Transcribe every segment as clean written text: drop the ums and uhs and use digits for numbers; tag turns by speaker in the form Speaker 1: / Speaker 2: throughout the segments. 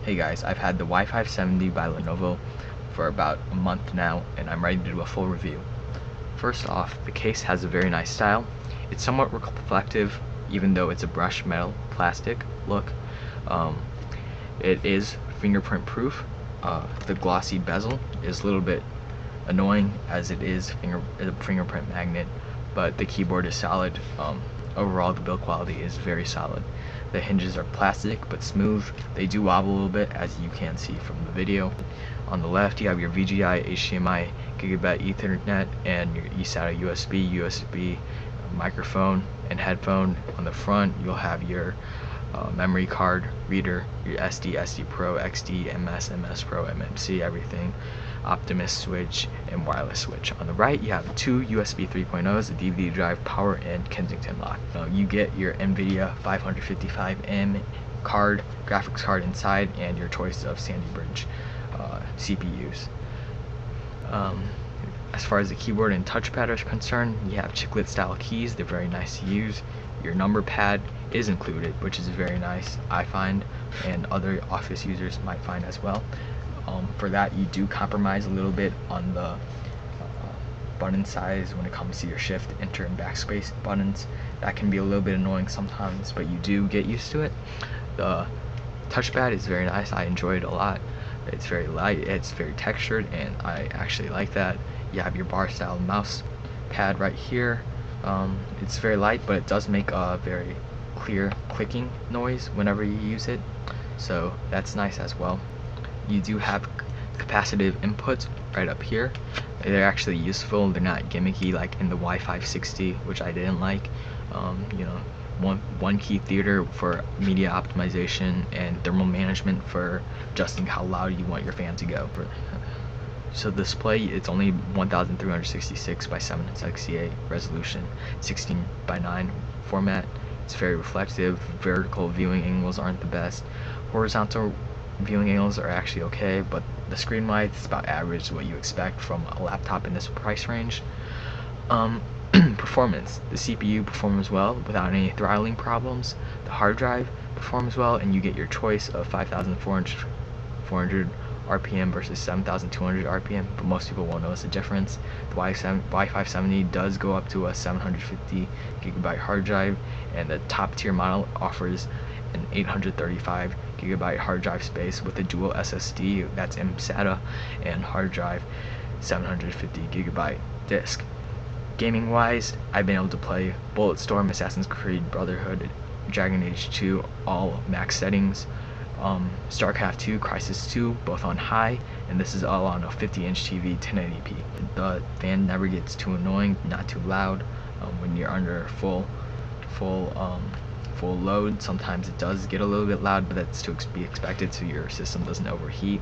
Speaker 1: Hey guys, I've had the y570 by Lenovo for about a month now, and I'm ready to do a full review. First off, the case has a very nice style. It's somewhat reflective, even though it's a brushed metal plastic look. It is fingerprint proof. The glossy bezel is a little bit annoying as it is a fingerprint magnet, but the keyboard is solid. Overall, the build quality is very solid. The hinges are plastic but smooth. They do wobble a little bit, as you can see from the video. On the left, you have your VGA, HDMI, Gigabit Ethernet, and your eSATA USB microphone and headphone. On the front, you'll have your memory card reader, your SD Pro, XD, MS Pro, MMC, everything, Optimus switch, and wireless switch. On the right, you have two USB 3.0s, a DVD drive, power, and Kensington lock. You get your Nvidia 555M card, graphics card inside, and your choice of Sandy Bridge CPUs. As far as the keyboard and touchpad are concerned, you have chiclet style keys. They're very nice to use. Your number pad is included, which is very nice, I find, and other office users might find as well. For that, you do compromise a little bit on the button size when it comes to your shift, enter, and backspace buttons. That can be a little bit annoying sometimes, but you do get used to it. The touchpad is very nice. I enjoy it a lot. It's very light, it's very textured, and I actually like that. You have your bar style mouse pad right here. It's very light, but it does make a very clear clicking noise whenever you use it, so that's nice as well. You do have capacitive inputs right up here. They're actually useful. They're not gimmicky like in the y560, which I didn't like. One key theater for media optimization, and thermal management for adjusting how loud you want your fan to go. So the display, it's only 1366 by 768 resolution, 16 by 9 format. It's very reflective. Vertical viewing angles aren't the best. Horizontal viewing angles are actually okay, but the screen width is about average, what you expect from a laptop in this price range. Performance. The CPU performs well without any throttling problems. The hard drive performs well, and you get your choice of 5,400 RPM versus 7,200 RPM, but most people won't notice the difference. The y570 does go up to a 750 gigabyte hard drive, and the top tier model offers an 835 gigabyte hard drive space with a dual SSD, that's mSATA, and hard drive 750 gigabyte disk. Gaming wise, I've been able to play Bulletstorm, Assassin's Creed Brotherhood, Dragon Age 2, all max settings, StarCraft 2, Crysis 2, both on high, and this is all on a 50-inch TV, 1080p. The fan never gets too annoying, not too loud. When you're under full load, sometimes it does get a little bit loud, but that's to be expected so your system doesn't overheat.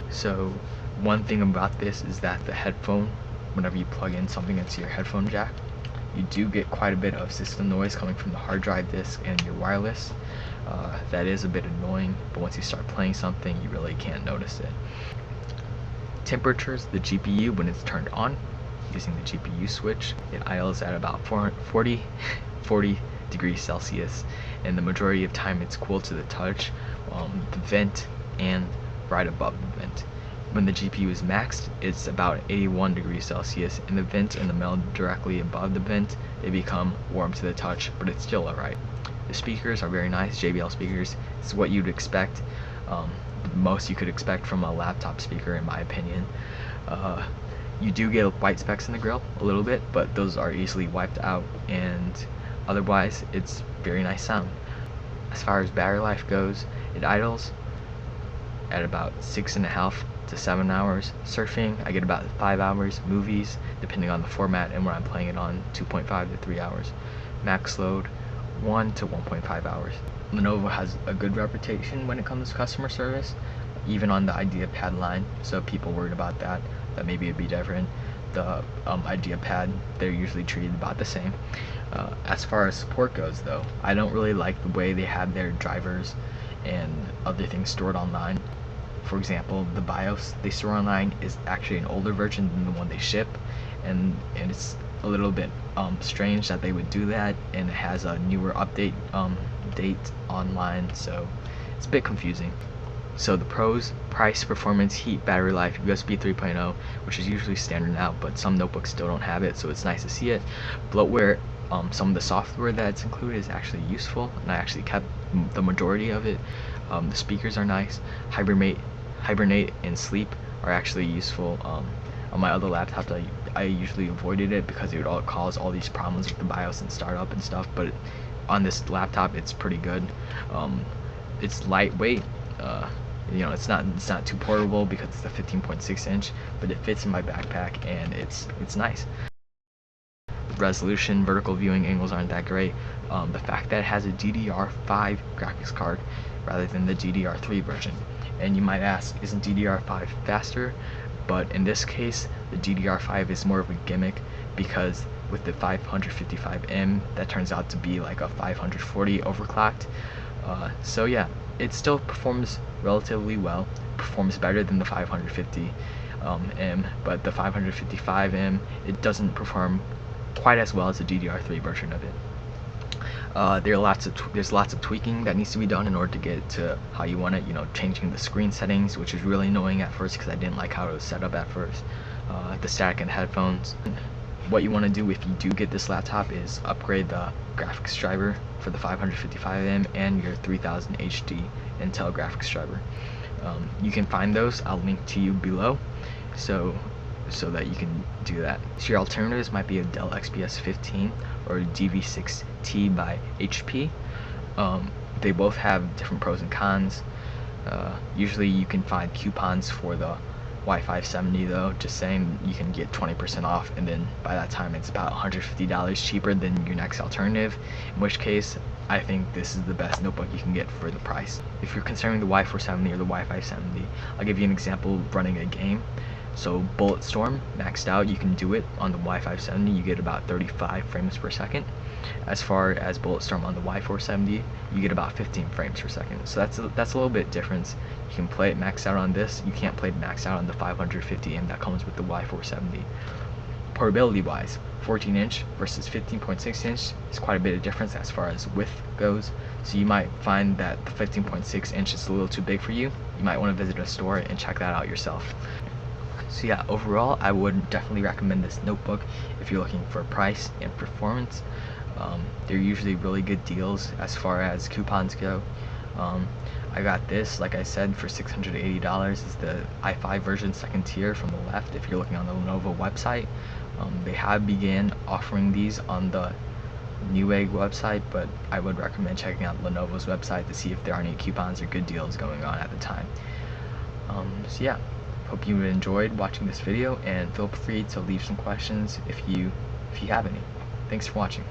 Speaker 1: So one thing about this is that the headphone, whenever you plug in something into your headphone jack, you do get quite a bit of system noise coming from the hard drive disk and your wireless. That is a bit annoying, but once you start playing something, you really can't notice it. Temperatures, the GPU, when it's turned on using the GPU switch, it idles at about 40 degrees Celsius, and the majority of time it's cool to the touch, the vent, and right above the vent. When the GPU is maxed, it's about 81 degrees Celsius, and the vent and the metal directly above the vent, they become warm to the touch, but it's still alright. The speakers are very nice, JBL speakers. It's what you'd expect, the most you could expect from a laptop speaker, in my opinion. You do get white specks in the grill a little bit, but those are easily wiped out, and otherwise it's very nice sound. As far as battery life goes, it idles at about 6.5 to 7 hours. Surfing, I get about 5 hours. Movies, depending on the format and where I'm playing it on, 2.5 to 3 hours. Max load, 1 to 1.5 hours. Lenovo has a good reputation when it comes to customer service, even on the IdeaPad line, so people worried about that maybe it'd be different. The IdeaPad, they're usually treated about the same. As far as support goes though, I don't really like the way they have their drivers and other things stored online. For example, the BIOS they store online is actually an older version than the one they ship, and it's a little bit strange that they would do that, and it has a newer update date online, so it's a bit confusing. So the pros: price, performance, heat, battery life, USB 3.0, which is usually standard now, but some notebooks still don't have it, so it's nice to see it. Bloatware, some of the software that's included is actually useful, and I actually kept the majority of it. The speakers are nice. Hibernate and sleep are actually useful. On my other laptops, I usually avoided it because it would cause all these problems with the BIOS and startup and stuff, but on this laptop it's pretty good. It's lightweight. It's not too portable because it's a 15.6 inch, but it fits in my backpack and it's nice. Resolution, vertical viewing angles aren't that great. The fact that it has a DDR5 graphics card rather than the DDR3 version, and you might ask, isn't DDR5 faster? But in this case, the DDR5 is more of a gimmick, because with the 555M, that turns out to be like a 540 overclocked. So yeah, it still performs relatively well, performs better than the 550 M, but the 555M, it doesn't perform quite as well as the DDR3 version of it. There's lots of tweaking that needs to be done in order to get it to how you want it. Changing the screen settings, which is really annoying at first because I didn't like how it was set up at first. The static and headphones. What you want to do if you do get this laptop is upgrade the graphics driver for the 555M and your 3000 HD Intel graphics driver. You can find those. I'll link to you below, so that you can do that. So your alternatives might be a Dell XPS 15 or a DV6T by HP. They both have different pros and cons. Usually you can find coupons for the y570 though, just saying. You can get 20% off, and then by that time it's about $150 cheaper than your next alternative, in which case I think this is the best notebook you can get for the price. If you're considering the y470 or the y570, I'll give you an example running a game. So Bulletstorm maxed out, you can do it on the y570, you get about 35 frames per second. As far as Bulletstorm on the y470, you get about 15 frames per second. So that's a little bit difference. You can play it maxed out on this, you can't play it maxed out on the 550M that comes with the y470. Portability wise, 14 inch versus 15.6 inch is quite a bit of difference as far as width goes. So you might find that the 15.6 inch is a little too big for you. You might want to visit a store and check that out yourself. So yeah, overall I would definitely recommend this notebook if you're looking for price and performance. They're usually really good deals as far as coupons go. I got this, like I said, for $680. It's the i5 version, second tier from the left if you're looking on the Lenovo website. They have began offering these on the Newegg website, but I would recommend checking out Lenovo's website to see if there are any coupons or good deals going on at the time. So yeah, hope you enjoyed watching this video, and feel free to leave some questions if you have any. Thanks for watching.